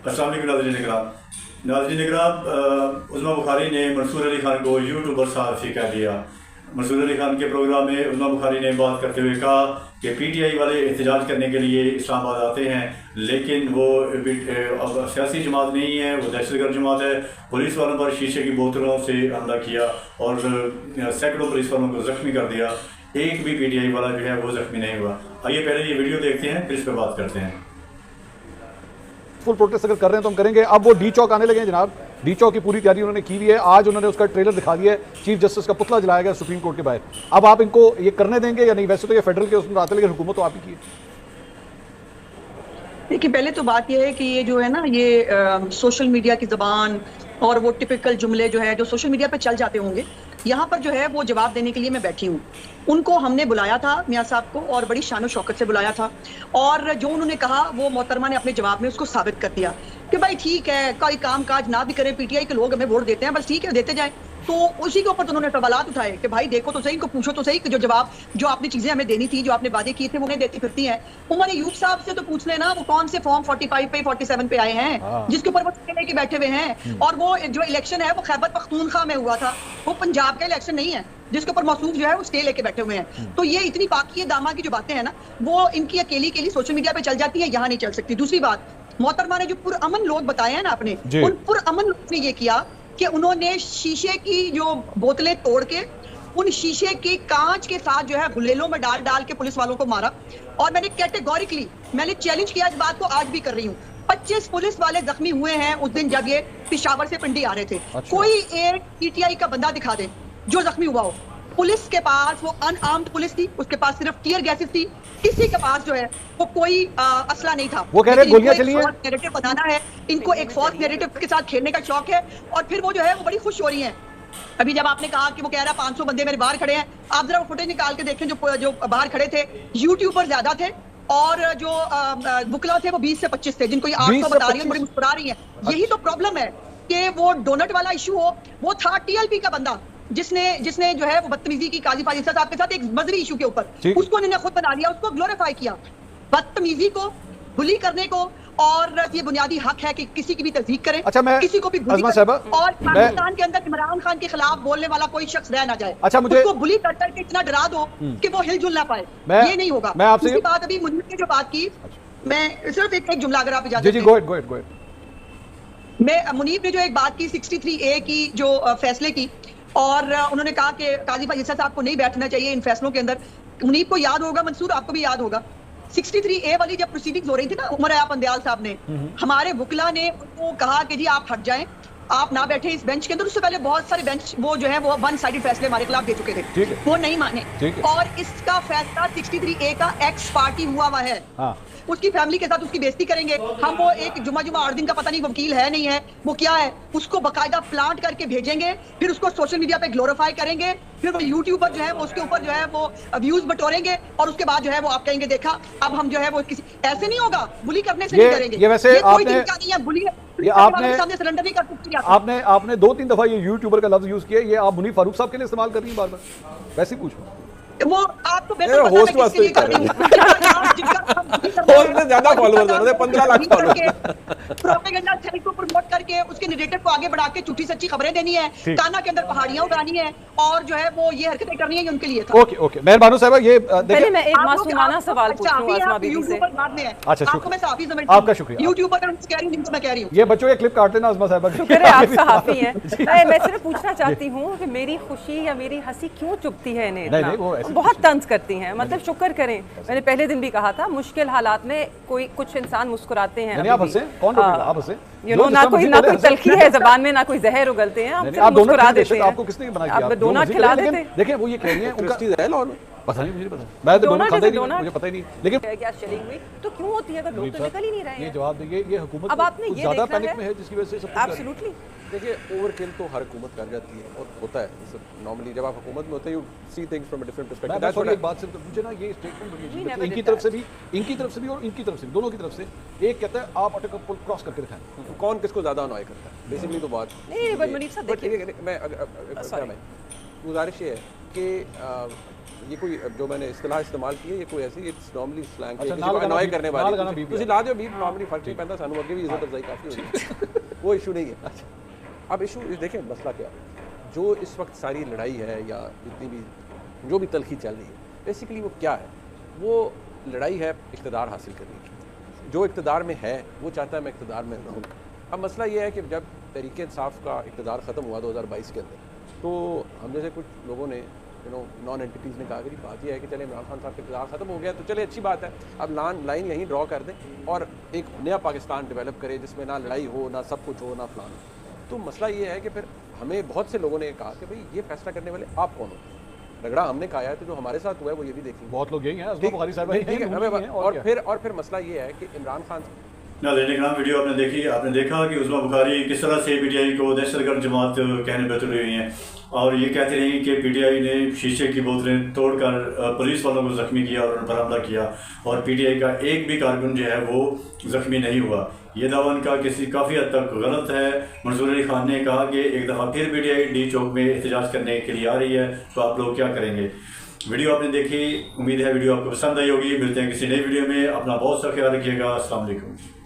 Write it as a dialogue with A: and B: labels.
A: अस्सलाम वालेकुम नाज़रीन इकराम, उज़्मा बुखारी ने मंसूर अली खान को यूट्यूबर सहाफ़ी कह दिया। मंसूर अली खान के प्रोग्राम में उज़्मा बुखारी ने बात करते हुए कहा कि PTI वाले एहतजाज करने के लिए इस्लामाबाद आते हैं, लेकिन वो अब सियासी जमात नहीं है, वो दहशतगर्द जमात है। पुलिस वालों पर शीशे की बोतलों से हमला किया और सैकड़ों पुलिस वालों को ज़ख्मी कर दिया। एक भी PTI वाला जो है वो ज़ख्मी नहीं हुआ। आइए पहले ये वीडियो देखते हैं, फिर इस पर बात करते हैं।
B: फुल प्रोटेस्ट अगर कर रहे हैं तो हम करेंगे। अब वो डी चौक आने लगे हैं जनाब। डी चौक की पूरी तैयारी उन्होंने की हुई है। आज उन्होंने उसका ट्रेलर दिखा दिया है। चीफ जस्टिस का पुतला जलाया गया सुप्रीम कोर्ट के बाहर। अब आप इनको ये करने देंगे या नहीं? वैसे तो ये फेडरल के उसमें आते, लेकिन हुकूमत तो आप ही की है।
C: देखिए, पहले तो बात यह है कि ये जो है ना, ये सोशल मीडिया की ज़बान और वो टिपिकल जुमले जो है जो सोशल मीडिया पे चल जाते होंगे, यहाँ पर जो है वो जवाब देने के लिए मैं बैठी हूँ। उनको हमने बुलाया था मियाँ साहब को, और बड़ी शान शौकत से बुलाया था, और जो उन्होंने कहा वो मोहतरमा ने अपने जवाब में उसको साबित कर दिया कि भाई ठीक है, कोई काम काज ना भी करें, PTI के लोग हमें वोट देते हैं, बस ठीक है देते जाए। तो उसी के ऊपर तो उन्होंने सवालात उठाए कि भाई देखो तो सही, इनको पूछो तो सही कि जो जवाब, जो आपने चीजें हमें देनी थी, जो आपने वादे किए थे, वो उन्हें देती फिरती हैं। उमर अयूब साहब से तो पूछ लेना, वो कौन से फॉर्म 45 पे 47 पे आए हैं जिसके ऊपर वो स्टे लेके बैठे हुए हैं। और वो जो इलेक्शन है वो खैबर पख्तूनख्वा में हुआ था, वो पंजाब का इलेक्शन नहीं है जिसके ऊपर मौसूफ जो है वो स्टे लेके बैठे हुए हैं। तो ये इतनी पाकी दामा की जो बातें हैं ना, वो इनकी अकेली के लिए सोशल मीडिया पे चल जाती है, यहाँ नहीं चल सकती। दूसरी बात, मोहतरमा ने जो पुरअमन लोग बताए हैं ना अपने, उन पुरअमन लोग ने ये किया कि उन्होंने शीशे की जो बोतलें तोड़ के उन शीशे की कांच के साथ जो है गुलेलों में डाल डाल के पुलिस वालों को मारा। और मैंने कैटेगोरिकली मैंने चैलेंज किया, इस बात को आज भी कर रही हूँ। 25 पुलिस वाले जख्मी हुए हैं उस दिन जब ये पेशावर से पिंडी आ रहे थे। कोई एक PTI का बंदा दिखा दे जो जख्मी हुआ हो। पुलिस के पास वो अनआर्म्ड पुलिस थी, उसके पास सिर्फ टीयर गैसेस थी, किसी के पास जो है वो कोई असला नहीं था।
B: वो कह रहे हैं गोलियां चली हैं।
C: नैरेटिव बनाना है इनको, एक फॉल्स नैरेटिव के साथ खेलने का शौक है, और फिर वो जो है वो बड़ी खुश हो रही हैं। अभी जब आपने कहा कि वो कह रहा 500 बंदे मेरे बाहर खड़े हैं, आप जरा वो फुटेज निकाल के देखें, जो बाहर खड़े थे यूट्यूबर ज्यादा थे, और जो बुकला थे वो 20 से 25 थे, जिनको 800 बता रही है, बड़ी मुस्कुरा रही है। यही तो प्रॉब्लम है कि वो डोनट वाला इशू हो, वो था TLP का बंदा जिसने जो है वो बदतमीजी की काजी फाजिल साहब के साथ एक मजहबी इशू के ऊपर, उसको उन्होंने खुद बना लिया, उसको ग्लोरीफाई किया। बदतमीजी को, बुली करने को, और ये बुनियादी हक है कि किसी की भी तस्दीक करें, किसी को भी बुली करें, और पाकिस्तान के अंदर इमरान खान के खिलाफ बोलने वाला कोई शख्स रह ना जाए। उसको बुली कर करके इतना डरा दो कि वो हिलजुल ना पाए, ये नहीं होगा। दूसरी बात, अभी मुनीर ने जो बात की, मैं सिर्फ एक जुमला अगर आप इजाजत दें, मैं मुनीर ने जो एक बात की 63A की जो फैसले की, और उन्होंने कहा कि काजी फाजिल साहब को नहीं बैठना चाहिए इन फैसलों के अंदर। मुनीर को याद होगा, मंसूर आपको भी याद होगा, 63A वाली जब प्रोसीडिंग्स हो रही थी ना, उमर अयाब अंदयाल साहब ने, हमारे वकीला ने उनको कहा कि जी आप हट जाएं, आप ना बैठे इस बेंच के अंदर। उससे पहले बहुत सारे बेंच वो जो है वो वन साइडेड फैसले हमारे खिलाफ दे चुके थे, वो नहीं माने, और इसका फैसला 63A का एक्स पार्टी हुआ है। उसकी फैमिली के साथ उसकी बेइज्जती करेंगे हम। वो एक जुमा 8 दिन का पता नहीं वकील है नहीं है, वो क्या है, उसको बकायदा प्लांट करके भेजेंगे, फिर उसको सोशल मीडिया पे ग्लोरीफाई करेंगे, फिर वो यूट्यूब पर जो है वो उसके ऊपर जो है वो व्यूज बटोरेंगे, और उसके बाद जो है वो आप कहेंगे देखा अब हम जो है वो किसी, ऐसे नहीं होगा, बुली करने से नहीं करेंगे।
B: ये वैसे
C: कोई तरीका नहीं है, बुली सामने सरेंडर नहीं कर सकती।
B: आपने 2-3 दफा ये यूट्यूबर का लफ्ज यूज किया, ये आप मुनीर फारूक साहब के लिए इस्तेमाल कर रही हैं बार बार, वैसे ही पूछो।
C: वो आपको बेहतर पता है किसके लिए कर रही
D: हूं। ज्यादा फॉलोअर्स हैं, 15 लाख फॉलोअर्स।
C: प्रोपेगेंडा थ्योरी को प्रमोट करके उसके नैरेटिव को आगे बढ़ा के झूठी सच्ची खबरें देनी है, काना के अंदर पहाड़ियां उड़ानी है, और जो है वो ये हरकतें करनी है, उनके लिए था।
B: ओके मेहरबानो साहब, ये
E: पहले मैं एक मासूमाना सवाल पूछूं आसमा बीबी से।
C: अच्छा, आपको मैं साफी समझती हूं,
B: आपका शुक्रिया।
C: यूट्यूब पर कह रही हूं, मैं कह रही हूं,
B: ये बच्चों ये क्लिप काट देना आसमा साहब।
E: शुक्र है आप सहाफी हैं। मैं सिर्फ पूछना चाहती हूं कि मेरी खुशी या मेरी हंसी क्यों चुभती है इन्हें इतना? बहुत तंज करती हैं, मतलब शुक्र करें। मैंने पहले दिन भी कहा था, मुश्किल हालात में कोई कुछ इंसान मुस्कुराते हैं।
B: आप हंसे, कौन रोकेगा? आप हंसे,
E: ना कोई तलखी है जबान में, ना कोई जहर उगलते हैं, आप मुस्कुरा देते हैं।
B: आपको किसने बना किया?
E: आप डोनट खिला देते।
B: देखिए वो ये कह रही है उनका पता नहीं, मुझे पता, मैं तो डोनट खाता ही नहीं, मुझे पता ही नहीं। लेकिन
E: क्या शेयरिंग हुई तो क्यों होती है अगर लोग तो निकल ही नहीं रहे हैं?
B: ये जवाब देंगे, ये हुकूमत
E: अब आपने ये
B: ज्यादा पैनिक में है जिसकी वजह से सब कुछ।
E: एब्सोल्युटली।
D: देखिए, ओवरकिल तो हर हुकूमत कर जाती है और होता है नॉर्मली। जब आप हुकूमत में होते हैं, you see things from a different perspective. That's what एक बात सिर्फ मुझे ना ये स्टेटमेंट बड़ी अजीब है, इनकी तरफ से भी और इनकी तरफ से भी, दोनों की तरफ से। एक कहता है आप अटक पुल क्रॉस करके दिखाएं, कौन किसको ज्यादा अनॉय करता है, बेसिकली तो बात
E: नहीं। बट मुनीर साहब देखिए,
D: मैं गुजारिश ये है कि ये कोई जो मैंने इस्तेलाह इस्तेमाल की है ये कोई ऐसी इट्स नॉर्मली स्लैंग
B: अच्छा,
D: किसी को अनॉय करने वाली
B: ਤੁਸੀਂ
D: ला दियो बीप नॉर्मली फर्क नहीं पैंदा सानू अगे भी इज्जत अफजाई काफ़ी होती है वो इशू नहीं है। अब इशू देखें मसला क्या है जो इस वक्त सारी लड़ाई है या जितनी भी जो भी तलखी चल रही है बेसिकली वो क्या है, वो लड़ाई है इक़्तिदार हासिल करने की। जो इक़्तिदार में है वो चाहता है मैं इक़्तिदार में रहूँ। अब मसला ये है कि जब तहरीक इंसाफ का इक़्तिदार ख़त्म हुआ 2022 के अंदर, तो हम जैसे कुछ लोगों ने नॉन एंटिटीज़ ने कहा कि बात यह है कि चले इमरान खान साहब का इक़्तिदार ख़त्म हो गया तो चले अच्छी बात है, अब लाइन यहीं ड्रॉ कर दें और एक नया पाकिस्तान डेवलप करें जिसमें ना लड़ाई हो ना सब कुछ हो ना फलान हो। तो मसला ये है कि फिर हमें बहुत से लोगों ने कहा कि भाई ये फैसला करने वाले आप कौन हो। रगड़ा हमने खाया है तो जो हमारे साथ हुआ है वो ये भी देखेंगे।
B: बहुत लोग यही हैं, असमा बुखारी साहब
D: ठीक है। और फिर मसला ये है कि इमरान खान
A: नाज़रीन वीडियो आपने देखा कि उस्मा बुखारी किस तरह से पीटीआई को दहशतगर्द जमात कहने पर तुली हुई हैं और ये कहते रही कि पीटीआई ने शीशे की बोतलें तोड़कर पुलिस वालों को ज़ख्मी किया और उन पर हमला किया और पीटीआई का एक भी कारकुन जो है वो ज़ख्मी नहीं हुआ। ये दावा उनका काफ़ी हद तक गलत है। मंसूर अली खान ने कहा कि एक दफ़ा फिर पीटीआई डी चौक में एहतजाज करने के लिए आ रही है, तो आप लोग क्या करेंगे। वीडियो आपने देखी, उम्मीद है वीडियो आपको पसंद आई होगी। मिलते हैं किसी नई वीडियो में, अपना बहुत सा ख्याल रखिएगा। अस्सलाम वालेकुम।